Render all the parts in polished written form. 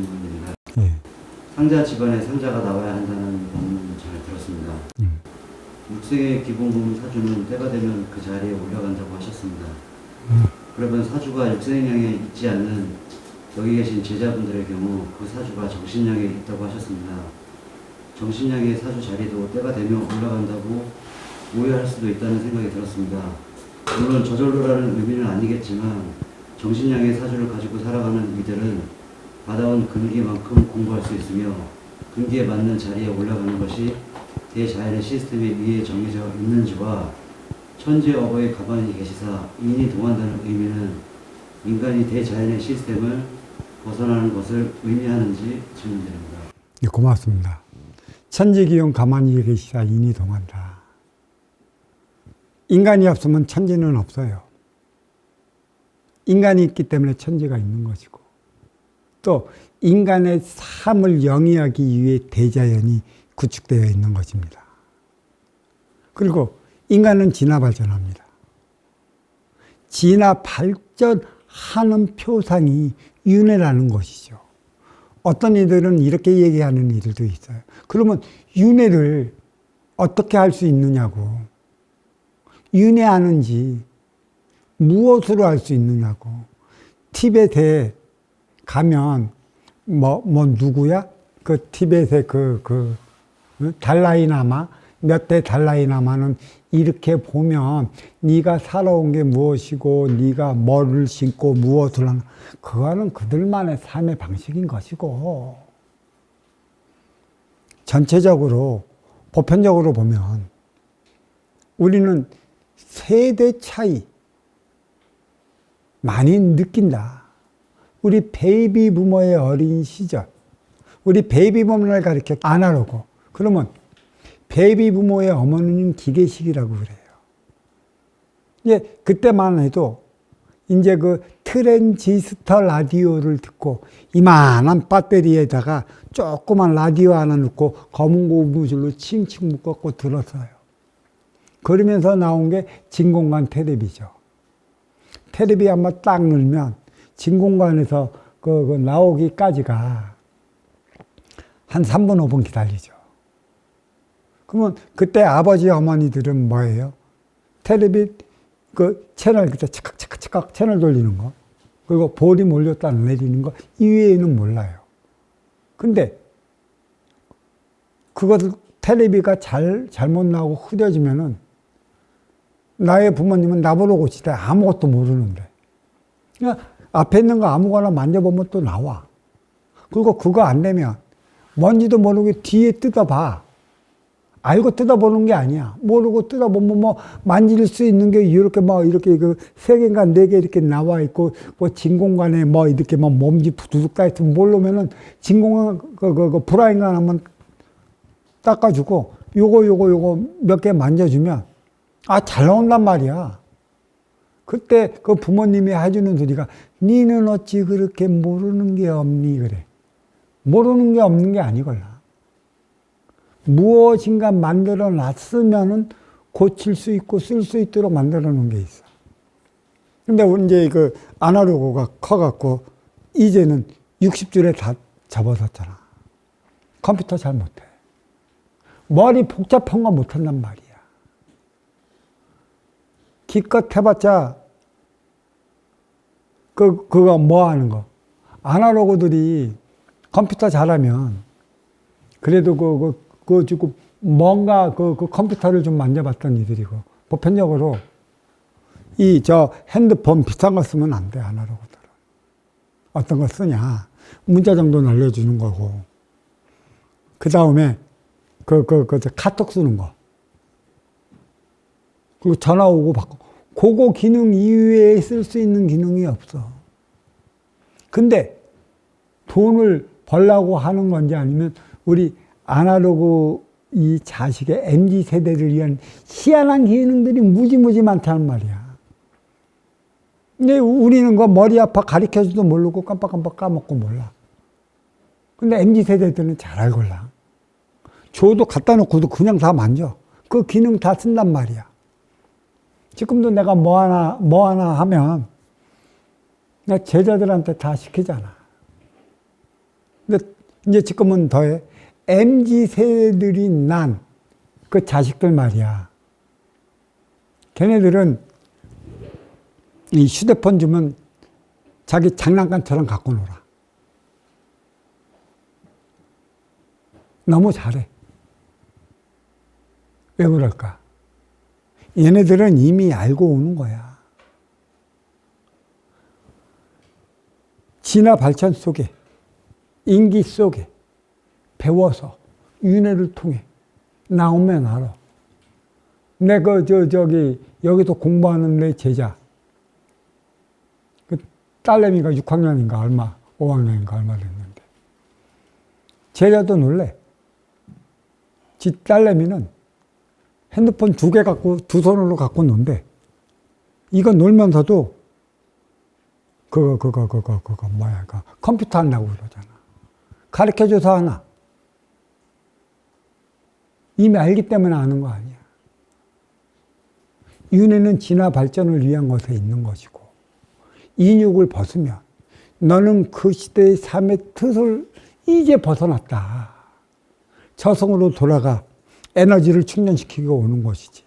질문입니다. 예. 상자 집안에 상자가 나와야 한다는 법문을 잘 들었습니다. 육생의 기본금을 사주는 때가 되면 그 자리에 올라간다고 하셨습니다. 그러면 사주가 육생량에 있지 않는 여기 계신 제자분들의 경우 그 사주가 정신량에 있다고 하셨습니다. 정신량의 사주 자리도 때가 되면 올라간다고 오해할 수도 있다는 생각이 들었습니다. 물론 저절로라는 의미는 아니겠지만 정신량의 사주를 가지고 살아가는 이들은 받아온 근기만큼 공부할 수 있으며 근기에 맞는 자리에 올라가는 것이 대자연의 시스템에 의해 정해져 있는지와 천재 어버이 가만히 계시사 인이 동한다는 의미는 인간이 대자연의 시스템을 벗어나는 것을 의미하는지 질문드립니다. 네, 고맙습니다. 천지기용 가만히 계시사 인이 동한다. 인간이 없으면 천지는 없어요. 인간이 있기 때문에 천지가 있는 것이고 또 인간의 삶을 영위하기 위해 대자연이 구축되어 있는 것입니다. 그리고 인간은 진화 발전합니다. 진화 발전하는 표상이 윤회라는 것이죠. 어떤 이들은 이렇게 얘기하는 이들도 있어요. 그러면 윤회를 어떻게 할 수 있느냐고. 윤회하는지 무엇으로 할 수 있느냐고. 티베트에 가면 누구야? 그 티베트의 달라이라마, 몇 대 달라이라마는 이렇게 보면 네가 살아온 게 무엇이고 네가 뭐를 신고 무엇을 하나, 그거는 그들만의 삶의 방식인 것이고 전체적으로 보편적으로 보면 우리는 세대 차이 많이 느낀다. 우리 베이비 부모의 어린 시절, 우리 베이비 부모를 가리켜 아나로그. 그러면 베이비 부모의 어머니는 기계식이라고 그래요. 그때만 해도 이제 그 트랜지스터 라디오를 듣고 이만한 배터리에다가 조그만 라디오 하나 넣고 검은 고무줄로 칭칭 묶었고 들었어요. 그러면서 나온 게 진공관 텔레비죠. 텔레비 한번 딱 넣으면 진공관에서 그 나오기까지가 한 3분, 5분 기다리죠. 그러면 그때 아버지, 어머니들은 뭐예요? 텔레비 그 채널, 그때 착각 채널 돌리는 거, 그리고 볼이 몰렸다 내리는 거, 이외에는 몰라요. 근데 그것을 텔레비가 잘못 나오고 흐려지면은 나의 부모님은 나보러 고치대 아무것도 모르는데. 그냥 앞에 있는 거 아무거나 만져보면 또 나와. 그리고 그거 안 되면 뭔지도 모르게 뒤에 뜯어봐. 알고 뜯어보는 게 아니야. 모르고 뜯어보면 만질 수 있는 게 이렇게 이렇게 그 3개인가 4개 이렇게 나와 있고, 진공관에 이렇게 몸지 두둑 다 있으면 모르면은 진공관, 브라인관 한번 닦아주고, 요거 몇 개 만져주면, 잘 나온단 말이야. 그때 그 부모님이 해주는 소리가, 니는 어찌 그렇게 모르는 게 없니? 그래. 모르는 게 없는 게 아니걸라. 무엇인가 만들어 놨으면은 고칠 수 있고 쓸 수 있도록 만들어 놓은 게 있어. 근데 이제 그 아날로그가 커갖고 이제는 60줄에 다 접어섰잖아. 컴퓨터 잘 못해. 머리 복잡한 거 못한단 말이야. 기껏 해봤자 그거 뭐 하는 거. 아날로그들이 컴퓨터 잘하면 그래도 지금 뭔가 그 컴퓨터를 좀 만져봤던 이들이고, 보편적으로 핸드폰 비싼 거 쓰면 안 돼, 아날로그들은. 어떤 거 쓰냐. 문자 정도 날려주는 거고. 그 다음에 카톡 쓰는 거. 그리고 전화 오고 받고. 그거 기능 이외에 쓸 수 있는 기능이 없어. 근데 돈을 벌려고 하는 건지 아니면 우리 아날로그 이 자식의 MZ세대를 위한 희한한 기능들이 무지무지 많다는 말이야. 근데 우리는 머리 아파 가르쳐줘도 모르고 깜빡깜빡 까먹고 몰라. 근데 MZ세대들은 잘 알걸라. 줘도 갖다 놓고도 그냥 다 만져. 그 기능 다 쓴단 말이야. 지금도 내가 뭐 하나 하면 내 제자들한테 다 시키잖아. 근데 이제 지금은 더해. MZ 세대들이 난 그 자식들 말이야. 걔네들은 이 휴대폰 주면 자기 장난감처럼 갖고 놀아. 너무 잘해. 왜 그럴까? 얘네들은 이미 알고 오는 거야. 진화 발전 속에, 인기 속에 배워서 윤회를 통해 나오면 알아. 내가 여기서 공부하는 내 제자, 그 딸내미가 6학년인가 얼마, 5학년인가 얼마 됐는데, 제자도 놀래. 지 딸내미는 핸드폰 2개 갖고, 2손으로 갖고 논대. 이거 놀면서도, 뭐야, 컴퓨터 한다고 그러잖아. 가르쳐줘서 하나. 이미 알기 때문에 아는 거 아니야. 윤회는 진화 발전을 위한 것에 있는 것이고, 인육을 벗으면 너는 그 시대의 삶의 뜻을 이제 벗어났다. 저승으로 돌아가 에너지를 충전시키고 오는 것이지.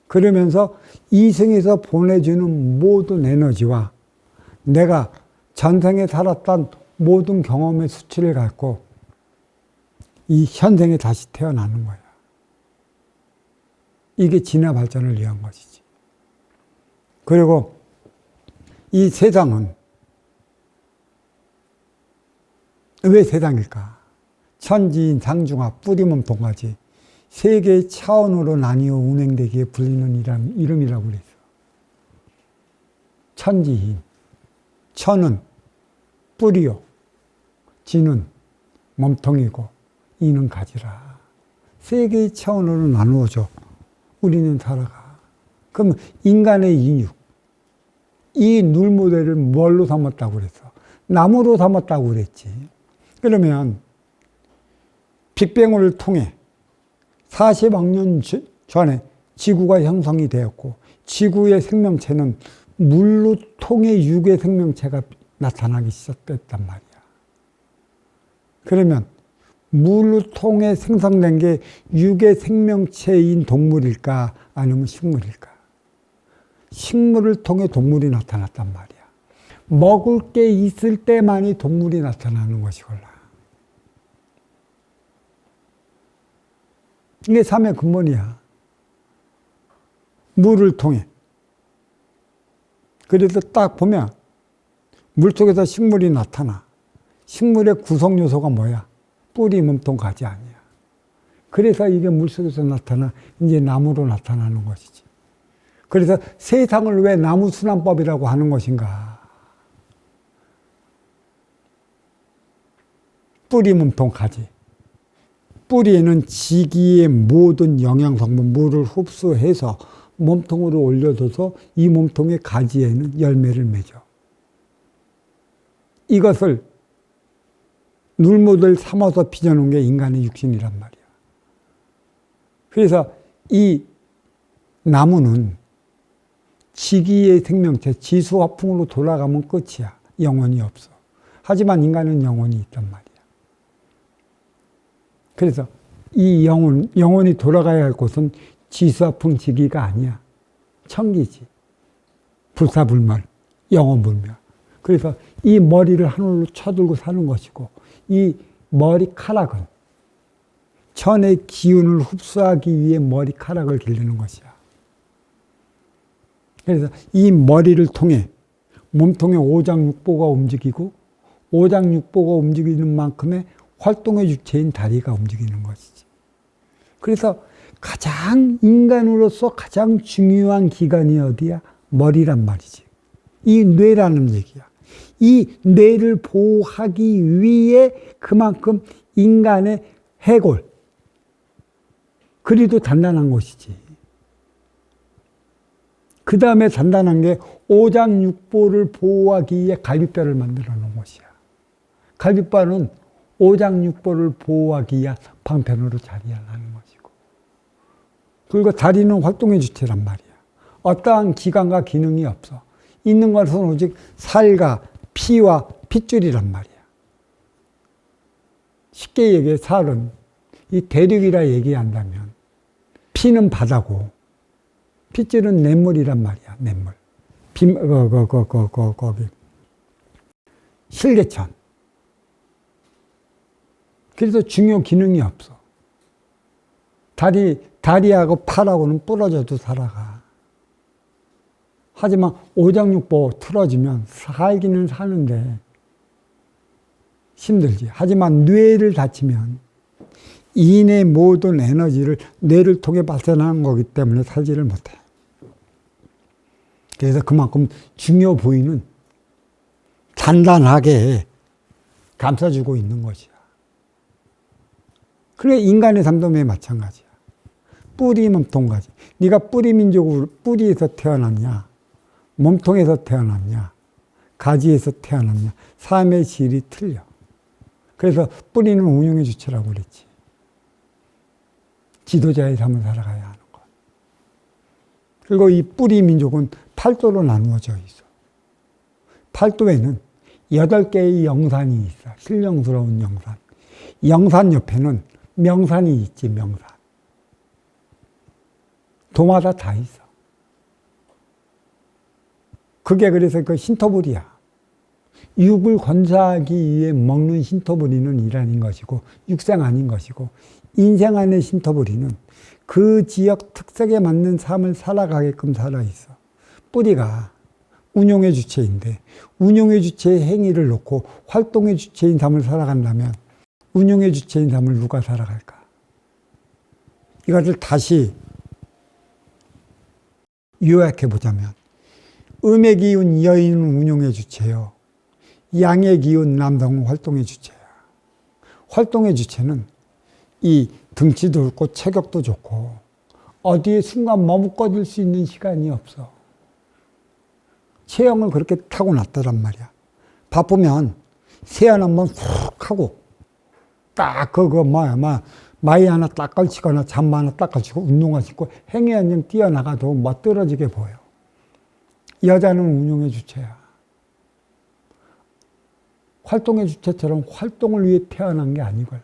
그러면서 이승에서 보내주는 모든 에너지와 내가 전생에 살았던 모든 경험의 수치를 갖고 이 현생에 다시 태어나는 거야. 이게 진화 발전을 위한 것이지. 그리고 이 세상은 왜 세상일까? 천지인 상중하 뿌리몸통까지 세 개의 차원으로 나뉘어 운행되기에 불리는 이름이라고 그랬어. 천지인, 천은 뿌리요, 지는 몸통이고 이는 가지라. 세 개의 차원으로 나누어져 우리는 살아가. 그럼 인간의 인육, 이 눌모델을 뭘로 삼았다고 그랬어? 나무로 삼았다고 그랬지. 그러면 빅뱅을 통해 40억 년 전에 지구가 형성이 되었고, 지구의 생명체는 물로 통해 육의 생명체가 나타나기 시작됐단 말이야. 그러면 물로 통해 생성된 게 육의 생명체인 동물일까? 아니면 식물일까? 식물을 통해 동물이 나타났단 말이야. 먹을 게 있을 때만이 동물이 나타나는 것이걸라. 이게 삶의 근본이야. 물을 통해. 그래서 딱 보면 물속에서 식물이 나타나. 식물의 구성 요소가 뭐야? 뿌리, 몸통, 가지 아니야. 그래서 이게 물속에서 나타나 이제 나무로 나타나는 것이지. 그래서 세상을 왜 나무순환법이라고 하는 것인가? 뿌리, 몸통, 가지. 뿌리에는 지기의 모든 영양성분, 물을 흡수해서 몸통으로 올려둬서 이 몸통의 가지에는 열매를 맺어. 이것을 눌모델 삼아서 빚어놓은 게 인간의 육신이란 말이야. 그래서 이 나무는 지기의 생명체, 지수화풍으로 돌아가면 끝이야. 영혼이 없어. 하지만 인간은 영혼이 있단 말이야. 그래서 이 영혼이 돌아가야 할 곳은 지수화풍 지기가 아니야. 천기지. 불사불멸, 영원불멸. 그래서 이 머리를 하늘로 쳐들고 사는 것이고, 이 머리카락은 천의 기운을 흡수하기 위해 머리카락을 기르는 것이야. 그래서 이 머리를 통해 몸통의 오장육부가 움직이고, 오장육부가 움직이는 만큼의 활동의 주체인 다리가 움직이는 것이지. 그래서 가장 인간으로서 가장 중요한 기관이 어디야? 머리란 말이지. 이 뇌라는 얘기야. 이 뇌를 보호하기 위해 그만큼 인간의 해골, 그리도 단단한 것이지. 그 다음에 단단한 게 오장육부를 보호하기 위해 갈비뼈를 만들어 놓은 것이야. 갈비뼈는 오장육부를 보호하기 위한 방편으로 자리하는 것이고, 그리고 다리는 활동의 주체란 말이야. 어떠한 기관과 기능이 없어. 있는 것은 오직 살과 피와 핏줄이란 말이야. 쉽게 얘기해 살은 이 대륙이라 얘기한다면 피는 바다고 핏줄은 냇물이란 말이야. 냇물. 거기 실개천. 그래서 중요 기능이 없어. 다리하고 팔하고는 부러져도 살아가. 하지만 오장육부 틀어지면 살기는 사는데 힘들지. 하지만 뇌를 다치면 인의 모든 에너지를 뇌를 통해 발산하는 거기 때문에 살지를 못해. 그래서 그만큼 중요 부위는 단단하게 감싸주고 있는 것이야. 그래 인간의 삶도 마찬가지야. 뿌리 몸통까지. 네가 뿌리 민족으로 뿌리에서 태어났냐, 몸통에서 태어났냐, 가지에서 태어났냐, 삶의 질이 틀려. 그래서 뿌리는 운용의 주체라고 그랬지. 지도자의 삶을 살아가야 하는 것. 그리고 이 뿌리 민족은 8도로 나누어져 있어. 8도에는 8개의 영산이 있어. 신령스러운 영산. 영산 옆에는 명산이 있지, 명산. 도마다 다 있어. 그게 그래서 그 신토부리야. 육을 건사하기 위해 먹는 신토부리는 일 아닌 것이고, 육생 아닌 것이고, 인생 안의 신토부리는 그 지역 특색에 맞는 삶을 살아가게끔 살아있어. 뿌리가 운용의 주체인데, 운용의 주체의 행위를 놓고 활동의 주체인 삶을 살아간다면, 운용의 주체인 삶을 누가 살아갈까? 이것을 다시 요약해 보자면, 음의 기운 여인은 운용의 주체요. 양의 기운 남성은 활동의 주체야. 활동의 주체는 이 등치도 좋고 체격도 좋고 어디에 순간 머뭇거릴 수 있는 시간이 없어. 체형을 그렇게 타고났더란 말이야. 바쁘면 세안 한번 훅 하고 딱 마이 하나 딱 걸치거나 잠바 하나 딱 걸치고 운동화 신고 행위 한점 뛰어나가도 멋들어지게 보여. 여자는 운용의 주체야. 활동의 주체처럼 활동을 위해 태어난 게 아니걸라.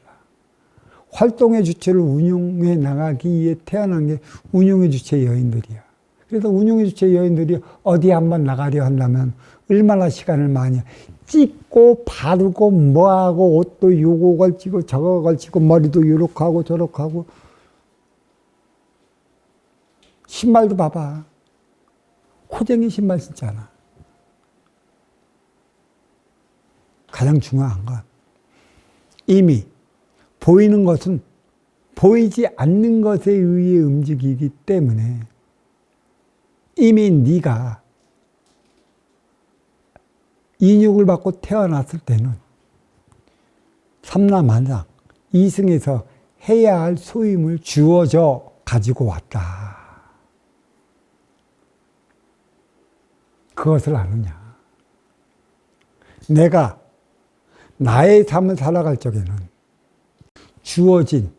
활동의 주체를 운용해 나가기 위해 태어난 게 운용의 주체 여인들이야. 그래서 운용의 주체 여인들이 어디 한번 나가려 한다면 얼마나 시간을 많이 찢고 바르고 뭐하고 옷도 요거 걸치고 저거 걸치고 머리도 요렇게 하고 저렇게 하고 신발도 봐봐. 호쟁이 신발 신잖아. 가장 중요한 건 이미 보이는 것은 보이지 않는 것에 의해 움직이기 때문에 이미 네가 인육을 받고 태어났을 때는 삼라만상 이승에서 해야 할 소임을 주어져 가지고 왔다. 그것을 아느냐. 내가 나의 삶을 살아갈 적에는 주어진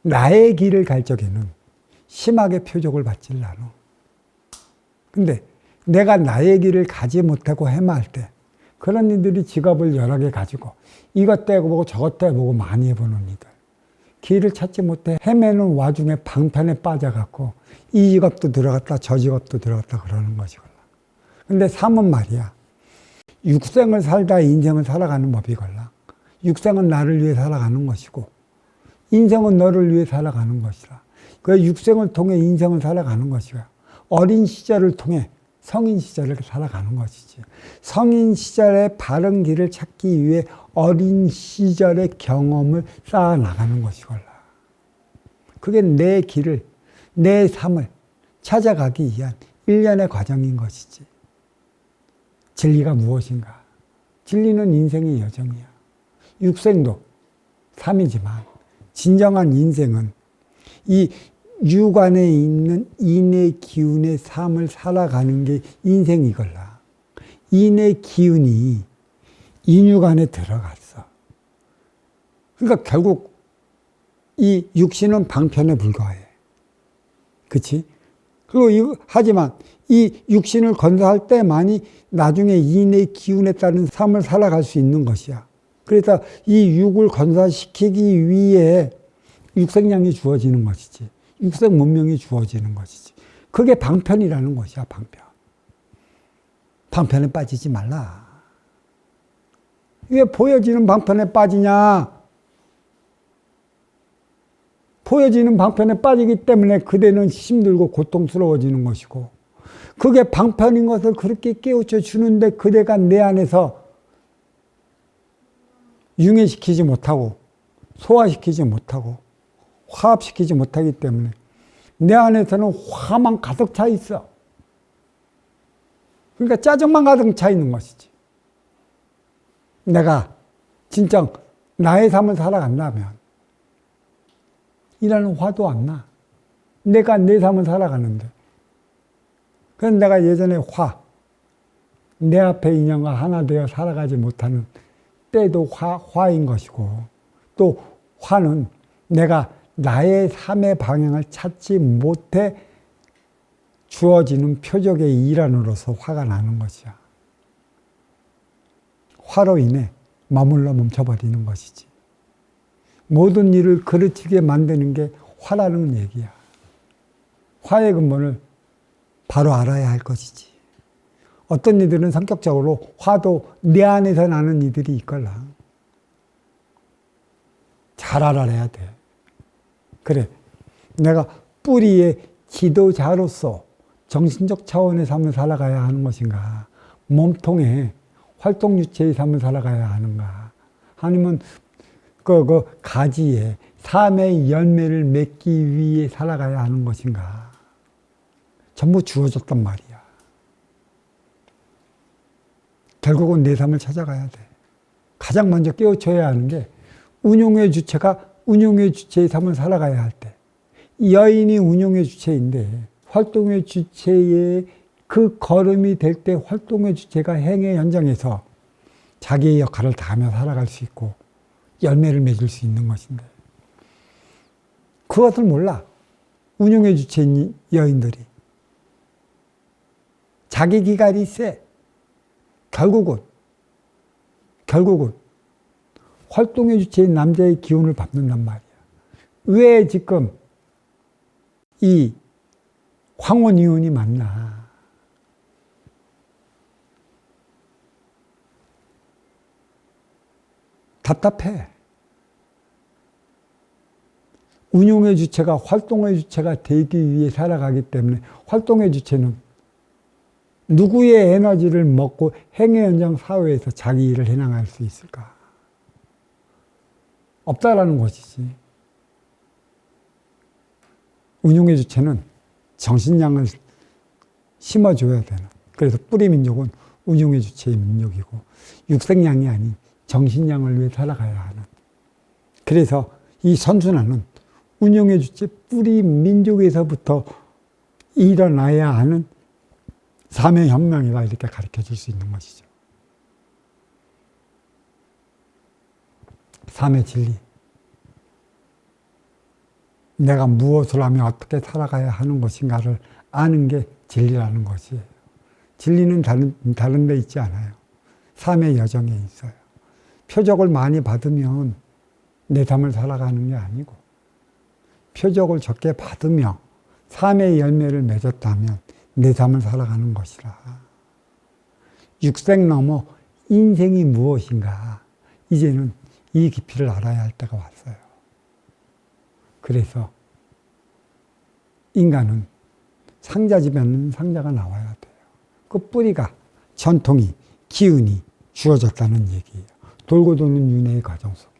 나의 길을 갈 적에는 심하게 표적을 받질 않아. 근데 내가 나의 길을 가지 못하고 헤매할 때 그런 이들이 직업을 여러 개 가지고 이것 떼보고 저것 떼보고 많이 해보는 이들. 길을 찾지 못해 헤매는 와중에 방편에 빠져갖고 이 직업도 들어갔다 저 직업도 들어갔다 그러는 것이구나. 근데 삶은 말이야. 육생을 살다 인생을 살아가는 법이걸라. 육생은 나를 위해 살아가는 것이고 인생은 너를 위해 살아가는 것이라. 그 육생을 통해 인생을 살아가는 것이야. 어린 시절을 통해 성인 시절을 살아가는 것이지. 성인 시절의 바른 길을 찾기 위해 어린 시절의 경험을 쌓아나가는 것이걸라. 그게 내 길을, 내 삶을 찾아가기 위한 일련의 과정인 것이지. 진리가 무엇인가? 진리는 인생의 여정이야. 육생도 삶이지만 진정한 인생은 이 육안에 있는 인의 기운의 삶을 살아가는 게 인생이걸라. 인의 기운이 인육 안에 들어갔어. 그러니까 결국 이 육신은 방편에 불과해. 그치? 그리고 하지만 이 육신을 건사할 때만이 나중에 인의 기운에 따른 삶을 살아갈 수 있는 것이야. 그래서 이 육을 건설시키기 위해 육생량이 주어지는 것이지. 육생 문명이 주어지는 것이지. 그게 방편이라는 것이야, 방편. 방편에 빠지지 말라. 왜 보여지는 방편에 빠지냐? 보여지는 방편에 빠지기 때문에 그대는 힘들고 고통스러워지는 것이고, 그게 방편인 것을 그렇게 깨우쳐 주는데 그대가 내 안에서 융해시키지 못하고 소화시키지 못하고 화합시키지 못하기 때문에 내 안에서는 화만 가득 차 있어. 그러니까 짜증만 가득 차 있는 것이지. 내가 진짜 나의 삶을 살아간다면 이라는 화도 안 나. 내가 내 삶을 살아가는데. 그래서 내가 예전에 내 앞에 인연과 하나 되어 살아가지 못하는 때도 화인 것이고, 또 화는 내가 나의 삶의 방향을 찾지 못해 주어지는 표적의 일환으로서 화가 나는 것이야. 화로 인해 머물러 멈춰버리는 것이지. 모든 일을 그르치게 만드는 게 화라는 얘기야. 화의 근본을 바로 알아야 할 것이지. 어떤 이들은 성격적으로 화도 내 안에서 나는 이들이 있걸라. 잘 알아내야 돼. 그래, 내가 뿌리의 지도자로서 정신적 차원의 삶을 살아가야 하는 것인가? 몸통의 활동유체의 삶을 살아가야 하는가? 아니면 그 가지에 삶의 열매를 맺기 위해 살아가야 하는 것인가? 전부 주어졌단 말이야. 결국은 내 삶을 찾아가야 돼. 가장 먼저 깨우쳐야 하는 게 운용의 주체가 운용의 주체의 삶을 살아가야 할 때, 여인이 운용의 주체인데 활동의 주체의 그 걸음이 될 때 활동의 주체가 행의 현장에서 자기의 역할을 다하며 살아갈 수 있고 열매를 맺을 수 있는 것인데, 그것을 몰라. 운용의 주체인 여인들이 자기 기갈이 세. 결국은 활동의 주체인 남자의 기운을 받는단 말이야. 왜 지금 이 황혼이혼이 맞나? 답답해. 운용의 주체가 활동의 주체가 되기 위해 살아가기 때문에 활동의 주체는 누구의 에너지를 먹고 행의 현장 사회에서 자기 일을 해나갈 수 있을까? 없다라는 것이지. 운용의 주체는 정신량을 심어줘야 되는. 그래서 뿌리 민족은 운용의 주체의 민족이고 육생량이 아닌 정신량을 위해 살아가야 하는. 그래서 이 선순환은 운용의 주체 뿌리 민족에서부터 일어나야 하는 삶의 혁명이다, 이렇게 가르쳐 줄 수 있는 것이죠. 삶의 진리. 내가 무엇을 하며 어떻게 살아가야 하는 것인가를 아는 게 진리라는 것이에요. 진리는 다른 데 있지 않아요. 삶의 여정에 있어요. 표적을 많이 받으면 내 삶을 살아가는 게 아니고, 표적을 적게 받으며 삶의 열매를 맺었다면 내 삶을 살아가는 것이라. 육생 넘어 인생이 무엇인가, 이제는 이 깊이를 알아야 할 때가 왔어요. 그래서 인간은 상자 집에는 상자가 나와야 돼요. 그 뿌리가, 전통이, 기운이 주어졌다는 얘기예요. 돌고 도는 윤회의 과정 속에.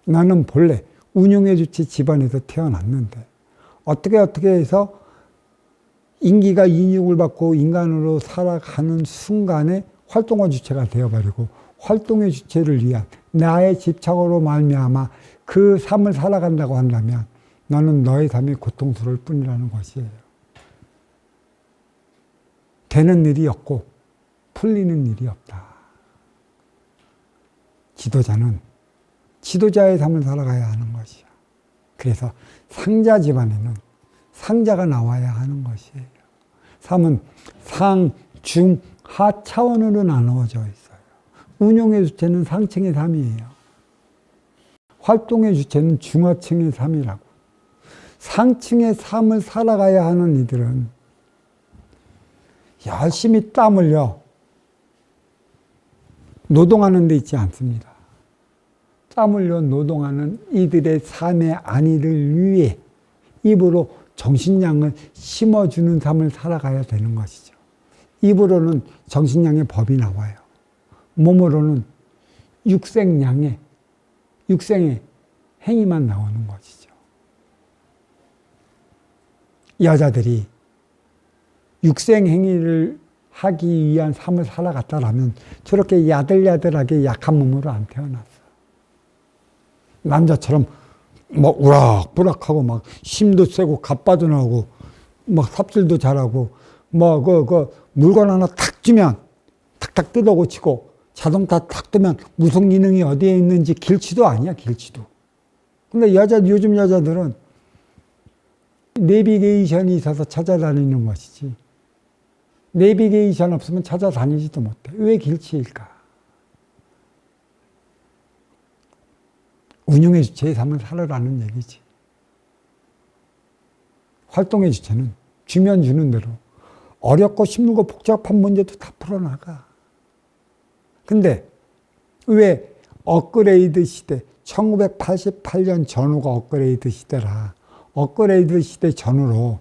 나는 본래 운용의 주체 집안에서 태어났는데 어떻게 해서 인기가 인육을 받고 인간으로 살아가는 순간에 활동의 주체가 되어버리고 활동의 주체를 위한 나의 집착으로 말미암아 그 삶을 살아간다고 한다면 너는 너의 삶이 고통스러울 뿐이라는 것이에요. 되는 일이 없고 풀리는 일이 없다. 지도자는 지도자의 삶을 살아가야 하는 것이야. 그래서 상자 집안에는 상자가 나와야 하는 것이에요. 삶은 상, 중, 하 차원으로 나누어져 있어요. 운용의 주체는 상층의 삶이에요. 활동의 주체는 중하층의 삶이라고. 상층의 삶을 살아가야 하는 이들은 열심히 땀 흘려 노동하는 데 있지 않습니다. 땀 흘려 노동하는 이들의 삶의 안위를 위해 입으로 정신량을 심어주는 삶을 살아가야 되는 것이죠. 입으로는 정신량의 법이 나와요. 몸으로는 육생의 행위만 나오는 것이죠. 여자들이 육생 행위를 하기 위한 삶을 살아갔다라면 저렇게 야들야들하게 약한 몸으로 안 태어났어. 남자처럼 막 우락부락하고 막 힘도 세고 갑바도 나오고 막 삽질도 잘하고 뭐 물건 하나 탁 주면 탁탁 뜯어 고치고 자동차 탁 뜨면 무속 기능이 어디에 있는지 길치도 아니야, 길치도. 근데 요즘 여자들은 내비게이션이 있어서 찾아다니는 것이지. 내비게이션 없으면 찾아다니지도 못해. 왜 길치일까? 운용의 주체의 삶을 살아라는 얘기지. 활동의 주체는 주면 주는 대로 어렵고 힘들고 복잡한 문제도 다 풀어나가. 근데 왜 업그레이드 시대, 1988년 전후가 업그레이드 시대라. 업그레이드 시대 전후로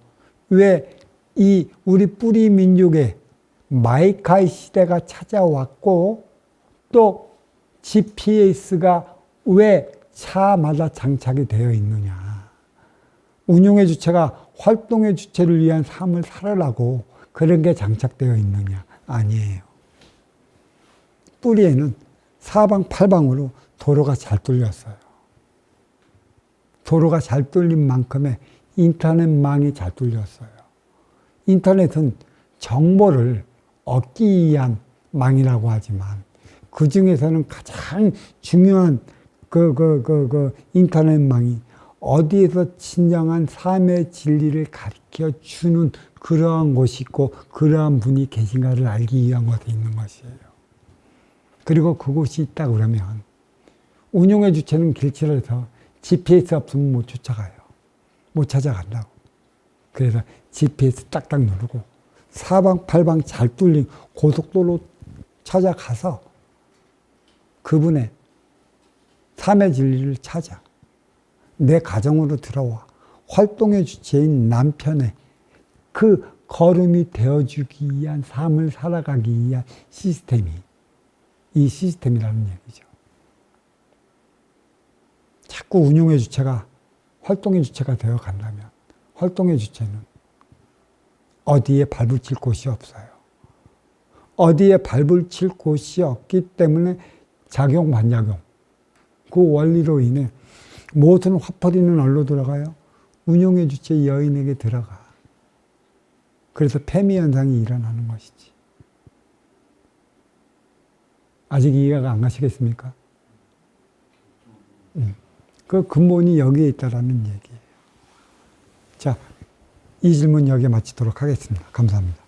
왜 이 우리 뿌리 민족의 마이카이 시대가 찾아왔고 또 GPS가 왜 차마다 장착이 되어 있느냐. 운용의 주체가 활동의 주체를 위한 삶을 살아라고 그런 게 장착되어 있느냐. 아니에요. 뿌리에는 사방팔방으로 도로가 잘 뚫렸어요. 도로가 잘 뚫린 만큼의 인터넷망이 잘 뚫렸어요. 인터넷은 정보를 얻기 위한 망이라고 하지만 그 중에서는 가장 중요한 인터넷망이 어디에서 진정한 삶의 진리를 가르쳐 주는 그러한 곳이 있고 그러한 분이 계신가를 알기 위한 것에 있는 것이에요. 그리고 그곳이 있다 그러면 운용의 주체는 길치라서 GPS 없으면 못 쫓아가요. 못 찾아간다고. 그래서 GPS 딱딱 누르고 사방팔방 잘 뚫린 고속도로 찾아가서 그분의 삶의 진리를 찾아 내 가정으로 들어와 활동의 주체인 남편의 그 걸음이 되어주기 위한 삶을 살아가기 위한 시스템이 이 시스템이라는 얘기죠. 자꾸 운용의 주체가 활동의 주체가 되어 간다면 활동의 주체는 어디에 발을 칠 곳이 없어요. 어디에 발을 칠 곳이 없기 때문에 작용, 반작용. 그 원리로 인해 모든 화풀이는 어디로 들어가요? 운용의 주체 여인에게 들어가. 그래서 패미 현상이 일어나는 것이지. 아직 이해가 안 가시겠습니까? 그 근본이 여기에 있다라는 얘기예요. 자, 이 질문 여기에 마치도록 하겠습니다. 감사합니다.